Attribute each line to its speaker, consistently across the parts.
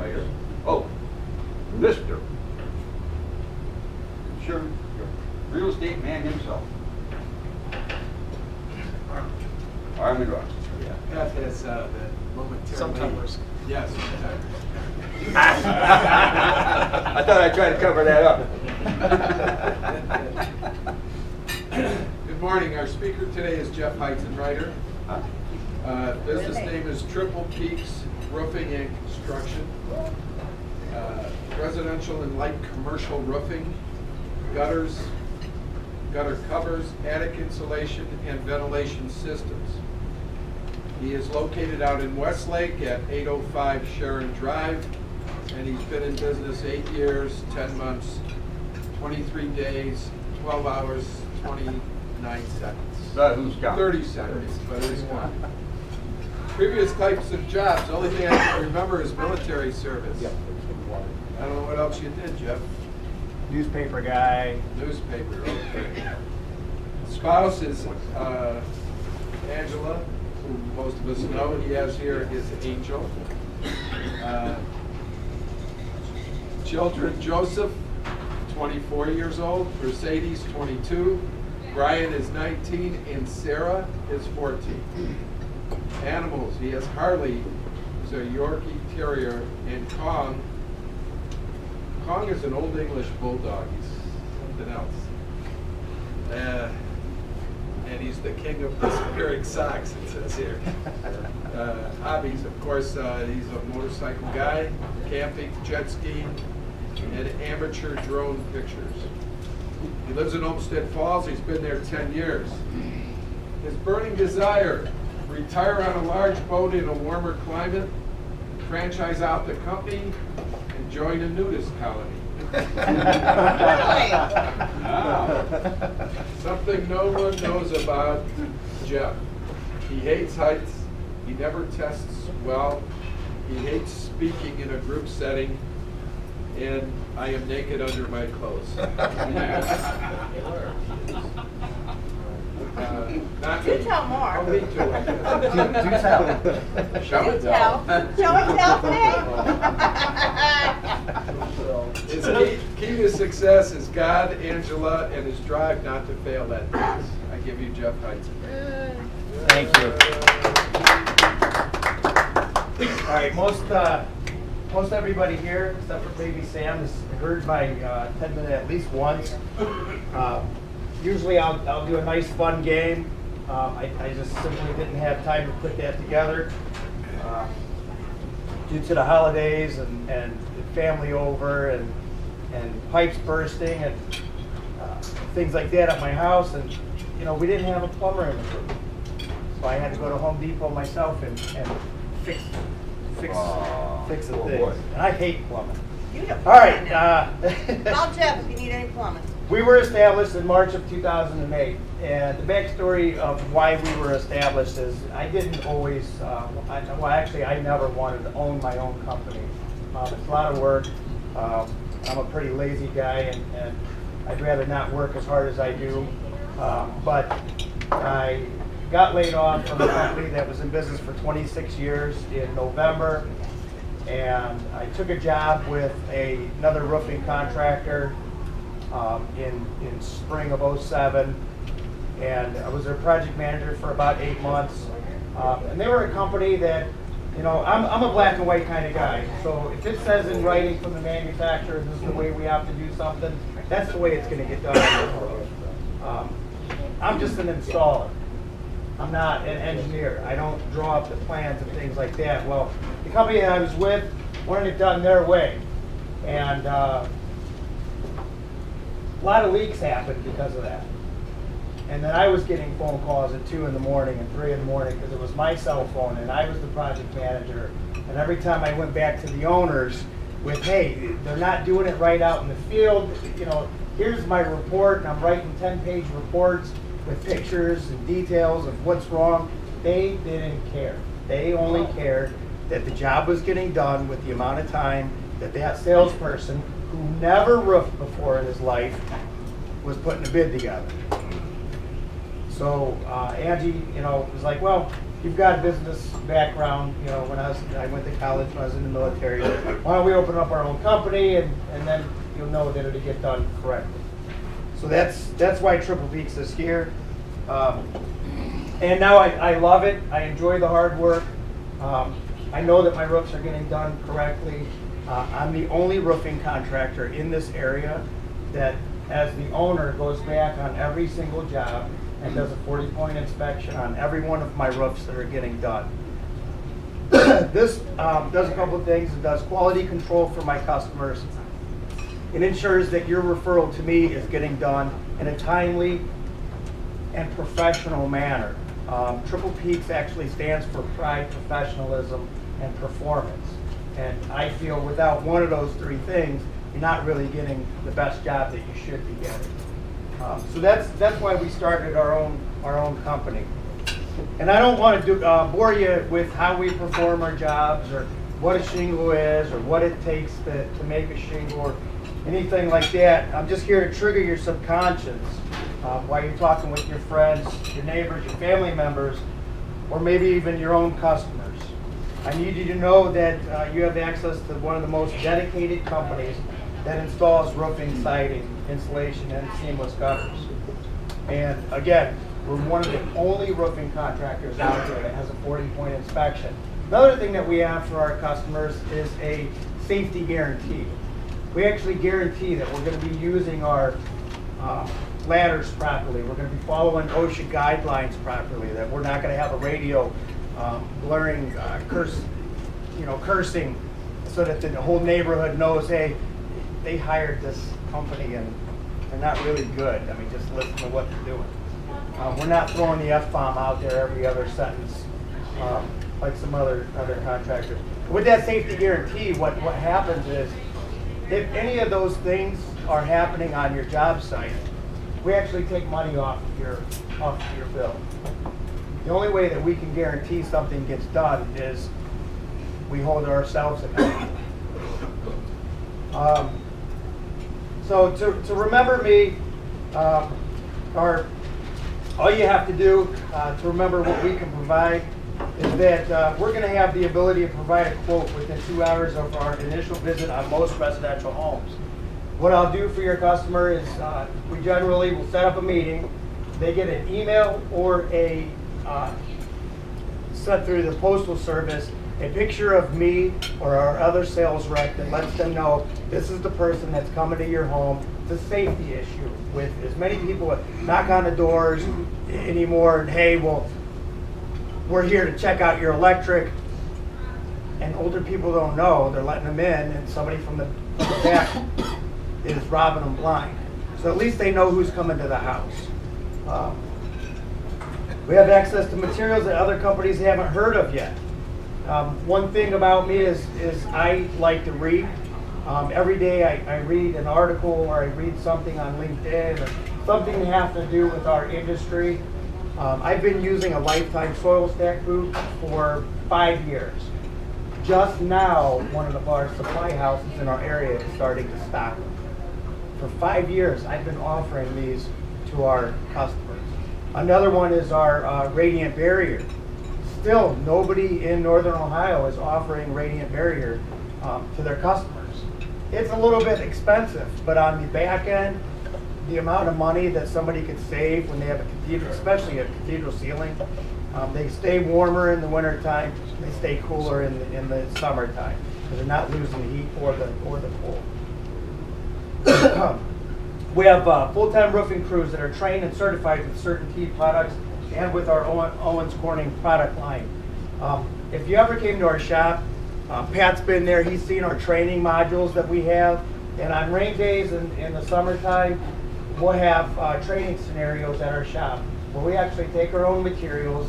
Speaker 1: here. Oh, Mr. Insurance, real estate man himself. Armin Ross.
Speaker 2: Yeah, Pat has the momentary.
Speaker 3: Sometimes.
Speaker 2: Yes, sometimes.
Speaker 1: I thought I'd try to cover that up.
Speaker 2: Good morning. Our speaker today is Jeff Heitzenrater. Business name is Triple Peaks Roofing and Construction. Residential and light commercial roofing, gutters, gutter covers, attic insulation, and ventilation systems. He is located out in Westlake at 805 Sharon Drive, and he's been in business 8 years, 10 months, 23 days, 12 hours, 29 seconds.
Speaker 1: But who's counting?
Speaker 2: 30 seconds, but it's one. Previous types of jobs, the only thing I can remember is military service.
Speaker 3: Yep.
Speaker 2: I don't know what else you did, Jeff.
Speaker 3: Newspaper guy.
Speaker 2: Newspaper, okay. Spouse is Angela, who most of us know. He has here his Angel. Children, Joseph, 24 years old. Mercedes, 22. Brian is 19, and Sarah is 14. Animals, he has Harley, who's a Yorkie Terrier, and Kong. Kong is an Old English Bulldog. He's something else. And he's the king of disappearing socks, it says here. Hobbies, of course, he's a motorcycle guy, camping, jet skiing, and amateur drone pictures. He lives in Olmsted Falls. He's been there 10 years. His burning desire: retire on a large boat in a warmer climate, franchise out the company, and join a nudist colony. Something no one knows about Jeff. He hates heights. He never tests well. He hates speaking in a group setting. And I am naked under my clothes. Not
Speaker 4: Do tell more.
Speaker 2: Oh, me too, I guess.
Speaker 3: Do tell.
Speaker 2: Show and
Speaker 4: Tell.
Speaker 2: tell.
Speaker 4: Show and tell
Speaker 2: His key to success is God, Angela, and his drive not to fail at things. I give you Jeff Heitzen.
Speaker 3: Thank you. All right, most everybody here, except for maybe Sam, has heard my 10-minute at least once. Usually I'll do a nice fun game. I just simply didn't have time to put that together due to the holidays and family over and pipes bursting and things like that at my house. And you know, we didn't have a plumber in the room, so I had to go to Home Depot myself and fix the things.
Speaker 1: boy.
Speaker 3: And I hate plumbing.
Speaker 4: You don't
Speaker 3: All right.
Speaker 4: Call Jeff if you need any plumbing.
Speaker 3: We were established in March of 2008, and the backstory of why we were established is I didn't always, I never wanted to own my own company. It's a lot of work. I'm a pretty lazy guy, and I'd rather not work as hard as I do. But I got laid off from a company that was in business for 26 years in November, and I took a job with another roofing contractor in spring of '07, and I was their project manager for about 8 months. And they were a company that, you know, I'm a black and white kind of guy. So if it says in writing from the manufacturer, this is the way we have to do something, that's the way it's going to get done. I'm just an installer. I'm not an engineer. I don't draw up the plans and things like that. Well, the company that I was with wanted it done their way. And a lot of leaks happened because of that. And then I was getting phone calls at 2 in the morning and 3 in the morning because it was my cell phone and I was the project manager. And every time I went back to the owners with, hey, they're not doing it right out in the field, you know, here's my report, and I'm writing 10-page reports with pictures and details of what's wrong. They didn't care. They only cared that the job was getting done with the amount of time that that salesperson, who never roofed before in his life, was putting a bid together. So Angie, was like, well, you've got a business background, when I went to college, when I was in the military. Why don't we open up our own company, and then you'll know that it'll get done correctly. So that's why Triple Peaks is here. And now I love it. I enjoy the hard work. I know that my roofs are getting done correctly. I'm the only roofing contractor in this area that, as the owner, goes back on every single job and does a 40-point inspection on every one of my roofs that are getting done. This does a couple of things. It does quality control for my customers. It ensures that your referral to me is getting done in a timely and professional manner. Triple Peaks actually stands for pride, professionalism, and performance. And I feel without one of those three things, you're not really getting the best job that you should be getting. So that's why we started our own company. And I don't want to bore you with how we perform our jobs, or what a shingle is, or what it takes to make a shingle, or anything like that. I'm just here to trigger your subconscious while you're talking with your friends, your neighbors, your family members, or maybe even your own customers. I need you to know that you have access to one of the most dedicated companies that installs roofing, siding, insulation, and seamless gutters. And again, we're one of the only roofing contractors out there that has a 40-point inspection. Another thing that we have for our customers is a safety guarantee. We actually guarantee that we're going to be using our ladders properly. We're going to be following OSHA guidelines properly. That we're not going to have a radio blaring, cursing, so that the whole neighborhood knows, hey, they hired this company and they're not really good. I mean, just listen to what they're doing. We're not throwing the F-bomb out there every other sentence like some other contractors. With that safety guarantee, what happens is, if any of those things are happening on your job site, we actually take money off of your bill. The only way that we can guarantee something gets done is we hold ourselves accountable. So to remember me, all you have to do to remember what we can provide is that we're going to have the ability to provide a quote within 2 hours of our initial visit on most residential homes. What I'll do for your customer is we generally will set up a meeting. They get an email or a sent through the postal service a picture of me or our other sales rep that lets them know this is the person that's coming to your home. It's a safety issue with as many people that knock on the doors anymore and, hey, well, we're here to check out your electric, and older people don't know. They're letting them in, and somebody from the back is robbing them blind. So at least they know who's coming to the house. We have access to materials that other companies haven't heard of yet. One thing about me is I like to read. Every day I read an article or I read something on LinkedIn or something that has to do with our industry. I've been using a Lifetime soil stack boot for 5 years. Just now, one of our supply houses in our area is starting to stock them. For 5 years, I've been offering these to our customers. Another one is our radiant barrier. Still, nobody in Northern Ohio is offering radiant barrier to their customers. It's a little bit expensive, but on the back end, the amount of money that somebody could save when they have a cathedral, especially a cathedral ceiling, they stay warmer in the wintertime, they stay cooler in the summertime, because they're not losing the heat or the cold. We have full-time roofing crews that are trained and certified with CertainTeed products and with our Owens Corning product line. If you ever came to our shop, Pat's been there, he's seen our training modules that we have, and on rain days in the summertime, we'll have training scenarios at our shop where we actually take our own materials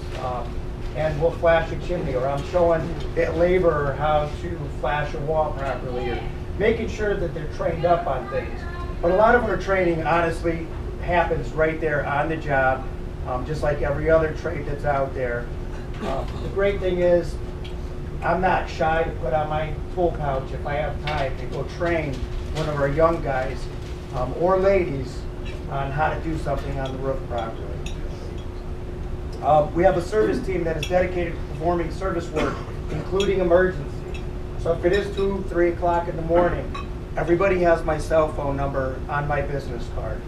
Speaker 3: and we'll flash a chimney, or I'm showing that laborer how to flash a wall properly, or making sure that they're trained up on things. But a lot of our training, honestly, happens right there on the job, just like every other trade that's out there. The great thing is, I'm not shy to put on my tool pouch if I have time and go train one of our young guys or ladies on how to do something on the roof properly. We have a service team that is dedicated to performing service work, including emergency. So if it is 2, 3 o'clock in the morning, everybody has my cell phone number on my business card.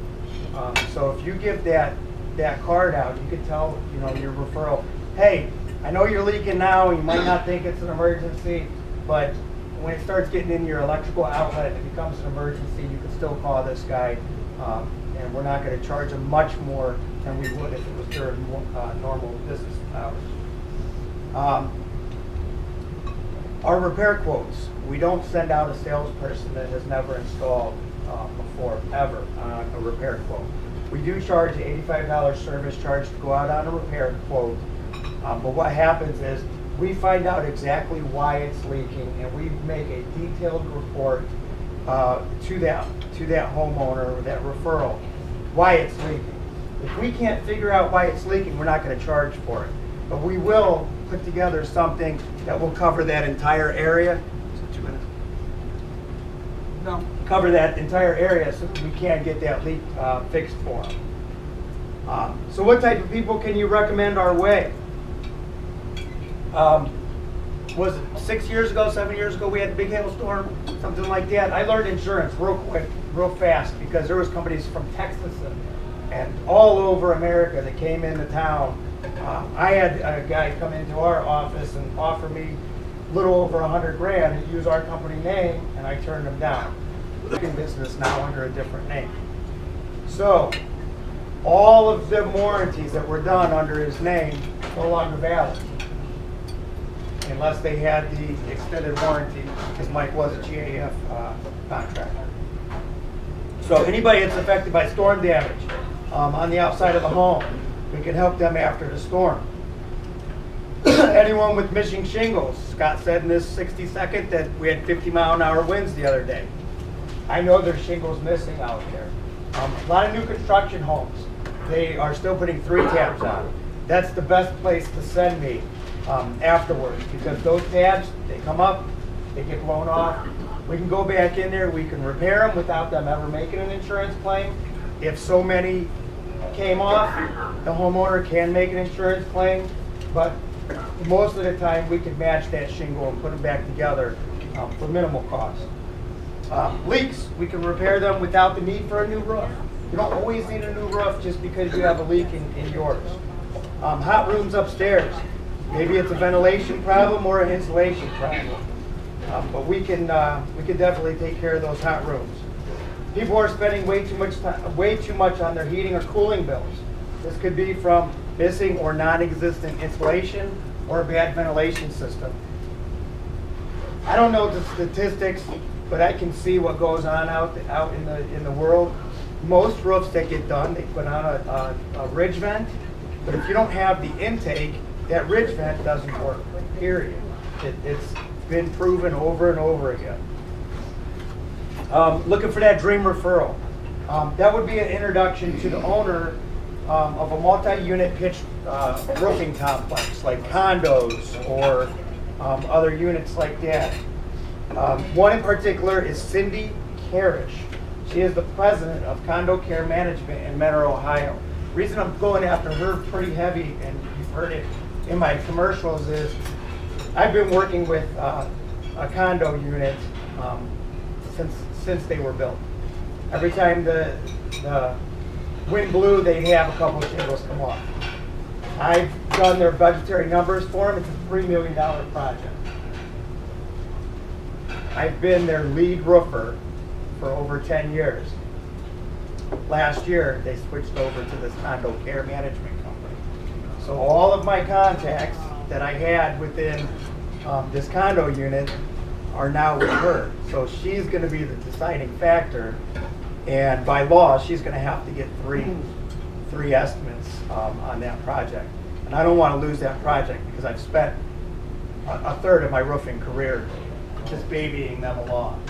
Speaker 3: So if you give that card out, you can tell your referral, hey, I know you're leaking now, you might not think it's an emergency, but when it starts getting in your electrical outlet, it becomes an emergency, you can still call this guy, and we're not going to charge them much more than we would if it was during normal business hours. Our repair quotes, we don't send out a salesperson that has never installed before, ever, on a repair quote. We do charge an $85 service charge to go out on a repair quote, but what happens is we find out exactly why it's leaking, and we make a detailed report to that homeowner or that referral why it's leaking. If we can't figure out why it's leaking, we're not going to charge for it, but we will put together something that will cover that entire area. Is it 2 minutes? No. Cover that entire area so that we can get that leak fixed for them. So what type of people can you recommend our way? Was it 6 years ago, 7 years ago, we had a big hailstorm, something like that. I learned insurance real quick, real fast, because there was companies from Texas and all over America that came into town. I had a guy come into our office and offer me a little over $100 grand to use our company name, and I turned him down. We're in business now under a different name. So all of the warranties that were done under his name no longer valid, unless they had the extended warranty, because Mike was a GAF contractor. So anybody that's affected by storm damage on the outside of the home, we can help them after the storm. Anyone with missing shingles, Scott said in this 60-second that we had 50-mile-an-hour winds the other day. I know there's shingles missing out there. A lot of new construction homes, they are still putting 3 tabs on. That's the best place to send me afterwards, because those tabs, they come up, they get blown off. We can go back in there, we can repair them without them ever making an insurance claim. If so many came off, the homeowner can make an insurance claim, but most of the time we can match that shingle and put them back together for minimal cost. Leaks, we can repair them without the need for a new roof. You don't always need a new roof just because you have a leak in yours. Hot rooms upstairs, maybe it's a ventilation problem or an insulation problem, but we can definitely take care of those hot rooms. People are spending way too much on their heating or cooling bills. This could be from missing or non-existent insulation or a bad ventilation system. I don't know the statistics, but I can see what goes on out in the world. Most roofs that get done, they put on a ridge vent, but if you don't have the intake, that ridge vent doesn't work, period. It's been proven over and over again. Looking for that dream referral. That would be an introduction to the owner of a multi-unit pitched roofing complex, like condos or other units like that. One in particular is Cindy Carish. She is the president of Condo Care Management in Mentor, Ohio. The reason I'm going after her pretty heavy, and you've heard it in my commercials, is I've been working with a condo unit since they were built. Every time the wind blew, they'd have a couple of shingles come off. I've done their budgetary numbers for them. It's a $3 million project. I've been their lead roofer for over 10 years. Last year, they switched over to this condo care management company. So all of my contacts that I had within this condo unit are now with her. So she's going to be the deciding factor, and by law, she's going to have to get three estimates on that project. And I don't want to lose that project because I've spent a third of my roofing career just babying them along.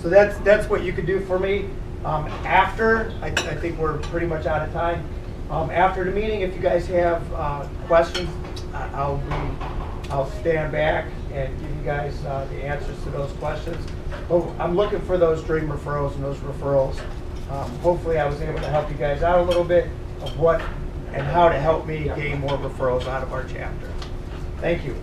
Speaker 3: So that's what you could do for me. After, I think we're pretty much out of time. After the meeting, if you guys have questions, I'll stand back and give you guys the answers to those questions. But I'm looking for those dream referrals and those referrals. Hopefully I was able to help you guys out a little bit of what and how to help me gain more referrals out of our chapter. Thank you.